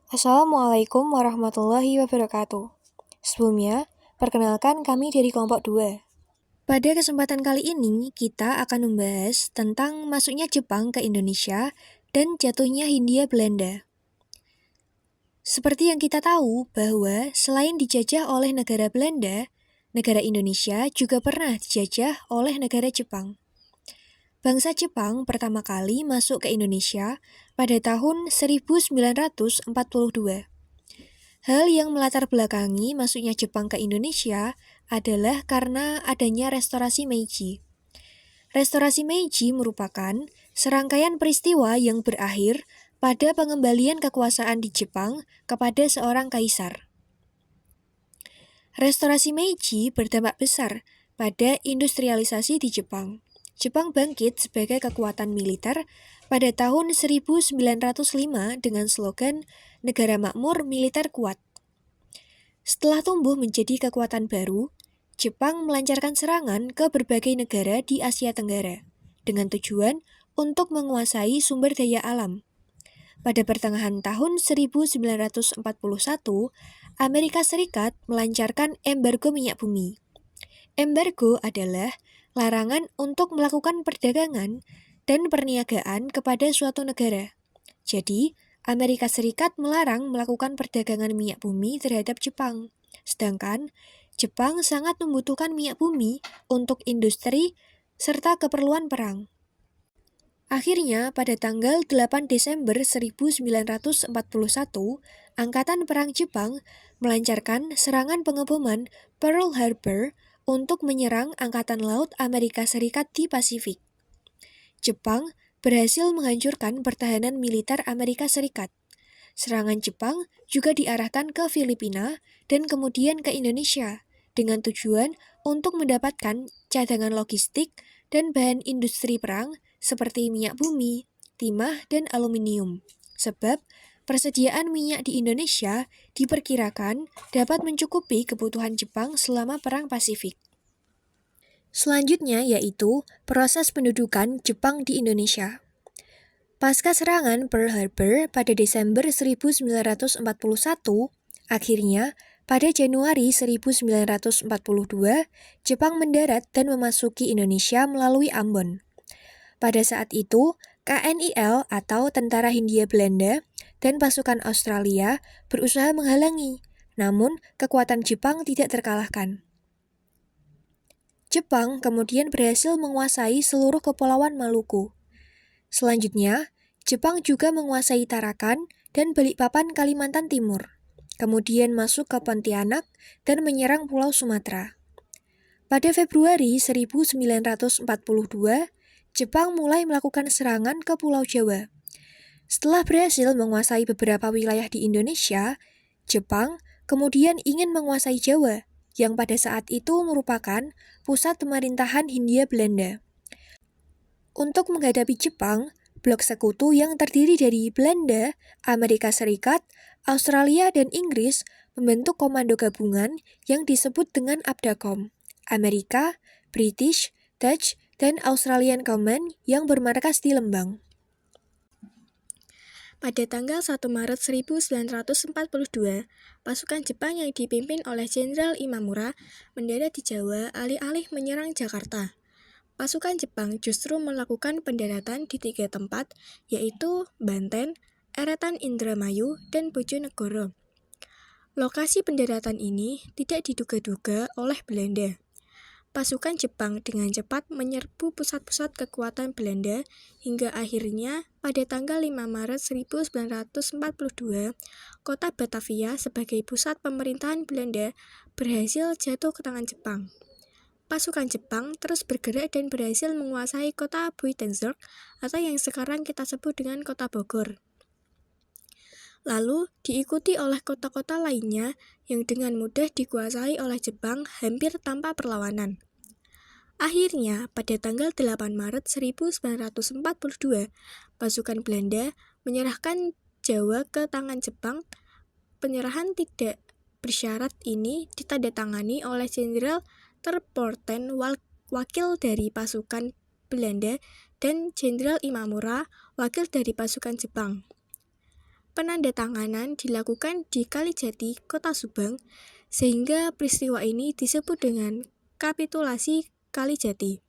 Assalamualaikum warahmatullahi wabarakatuh. Sebelumnya, perkenalkan kami dari kelompok 2. Pada kesempatan kali ini, kita akan membahas tentang masuknya Jepang ke Indonesia dan jatuhnya Hindia Belanda. Seperti yang kita tahu bahwa selain dijajah oleh negara Belanda, negara Indonesia juga pernah dijajah oleh negara Jepang. Bangsa Jepang pertama kali masuk ke Indonesia pada tahun 1942. Hal yang melatar belakangi masuknya Jepang ke Indonesia adalah karena adanya restorasi Meiji. Restorasi Meiji merupakan serangkaian peristiwa yang berakhir pada pengembalian kekuasaan di Jepang kepada seorang kaisar. Restorasi Meiji berdampak besar pada industrialisasi di Jepang. Jepang bangkit sebagai kekuatan militer pada tahun 1905 dengan slogan Negara Makmur Militer Kuat. Setelah tumbuh menjadi kekuatan baru, Jepang melancarkan serangan ke berbagai negara di Asia Tenggara dengan tujuan untuk menguasai sumber daya alam. Pada pertengahan tahun 1941, Amerika Serikat melancarkan embargo minyak bumi. Embargo adalah larangan untuk melakukan perdagangan dan perniagaan kepada suatu negara. Jadi, Amerika Serikat melarang melakukan perdagangan minyak bumi terhadap Jepang. Sedangkan, Jepang sangat membutuhkan minyak bumi untuk industri serta keperluan perang. Akhirnya, pada tanggal 8 Desember 1941, Angkatan Perang Jepang melancarkan serangan pengeboman Pearl Harbor untuk menyerang Angkatan Laut Amerika Serikat di Pasifik. Jepang berhasil menghancurkan pertahanan militer Amerika Serikat. Serangan Jepang juga diarahkan ke Filipina dan kemudian ke Indonesia dengan tujuan untuk mendapatkan cadangan logistik dan bahan industri perang seperti minyak bumi, timah, dan aluminium. Sebab persediaan minyak di Indonesia diperkirakan dapat mencukupi kebutuhan Jepang selama Perang Pasifik. Selanjutnya yaitu proses pendudukan Jepang di Indonesia. Pasca serangan Pearl Harbor pada Desember 1941, akhirnya pada Januari 1942, Jepang mendarat dan memasuki Indonesia melalui Ambon. Pada saat itu, KNIL atau Tentara Hindia Belanda dan pasukan Australia berusaha menghalangi, namun kekuatan Jepang tidak terkalahkan. Jepang kemudian berhasil menguasai seluruh kepulauan Maluku. Selanjutnya, Jepang juga menguasai Tarakan dan Balikpapan Kalimantan Timur, kemudian masuk ke Pontianak dan menyerang Pulau Sumatera. Pada Februari 1942, Jepang mulai melakukan serangan ke Pulau Jawa. Setelah berhasil menguasai beberapa wilayah di Indonesia, Jepang kemudian ingin menguasai Jawa, yang pada saat itu merupakan pusat pemerintahan Hindia Belanda. Untuk menghadapi Jepang, blok sekutu yang terdiri dari Belanda, Amerika Serikat, Australia, dan Inggris membentuk komando gabungan yang disebut dengan ABDACOM, Amerika, British, Dutch, dan Australian Command yang bermarkas di Lembang. Pada tanggal 1 Maret 1942, pasukan Jepang yang dipimpin oleh Jenderal Imamura mendarat di Jawa alih-alih menyerang Jakarta. Pasukan Jepang justru melakukan pendaratan di 3 tempat, yaitu Banten, Eretan Indramayu, dan Bojonegoro. Lokasi pendaratan ini tidak diduga-duga oleh Belanda. Pasukan Jepang dengan cepat menyerbu pusat-pusat kekuatan Belanda hingga akhirnya pada tanggal 5 Maret 1942, kota Batavia sebagai pusat pemerintahan Belanda berhasil jatuh ke tangan Jepang. Pasukan Jepang terus bergerak dan berhasil menguasai kota Buitenzorg atau yang sekarang kita sebut dengan kota Bogor. Lalu diikuti oleh kota-kota lainnya yang dengan mudah dikuasai oleh Jepang hampir tanpa perlawanan. Akhirnya, pada tanggal 8 Maret 1942, pasukan Belanda menyerahkan Jawa ke tangan Jepang. Penyerahan tidak bersyarat ini ditandatangani oleh Jenderal Terpoorten, wakil dari pasukan Belanda, dan Jenderal Imamura, wakil dari pasukan Jepang. penandatanganan dilakukan di Kalijati, Kota Subang, sehingga peristiwa ini disebut dengan Kapitulasi Kalijati.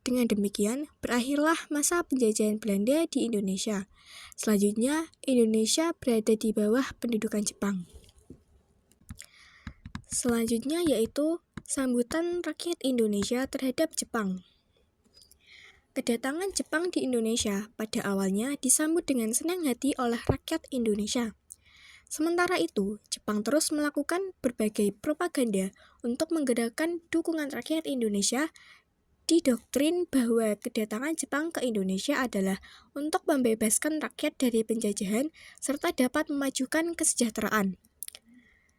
Dengan demikian, berakhirlah masa penjajahan Belanda di Indonesia. Selanjutnya, Indonesia berada di bawah pendudukan Jepang. Selanjutnya yaitu sambutan rakyat Indonesia terhadap Jepang. Kedatangan Jepang di Indonesia pada awalnya disambut dengan senang hati oleh rakyat Indonesia. Sementara itu, Jepang terus melakukan berbagai propaganda untuk menggerakkan dukungan rakyat Indonesia. Didoktrin bahwa kedatangan Jepang ke Indonesia adalah untuk membebaskan rakyat dari penjajahan serta dapat memajukan kesejahteraan.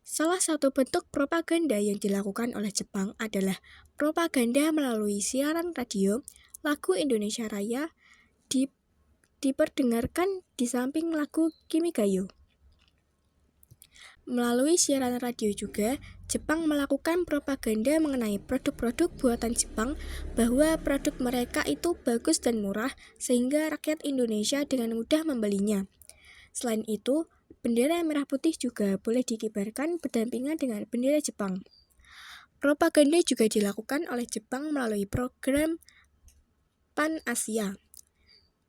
Salah satu bentuk propaganda yang dilakukan oleh Jepang adalah propaganda melalui siaran radio. Lagu Indonesia Raya diperdengarkan di samping lagu Kimigayo. Melalui siaran radio juga, Jepang melakukan propaganda mengenai produk-produk buatan Jepang bahwa produk mereka itu bagus dan murah sehingga rakyat Indonesia dengan mudah membelinya. Selain itu, bendera merah putih juga boleh dikibarkan berdampingan dengan bendera Jepang. Propaganda juga dilakukan oleh Jepang melalui program Pan-Asia,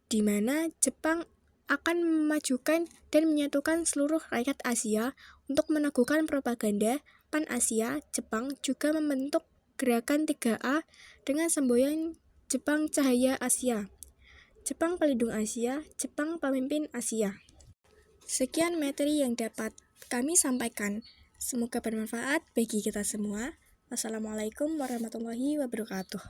di mana Jepang akan memajukan dan menyatukan seluruh rakyat Asia. Untuk meneguhkan propaganda Pan-Asia, Jepang juga membentuk gerakan 3A dengan semboyan Jepang Cahaya Asia, Jepang Pelindung Asia, Jepang Pemimpin Asia. Sekian materi yang dapat kami sampaikan. Semoga bermanfaat bagi kita semua. Wassalamualaikum warahmatullahi wabarakatuh.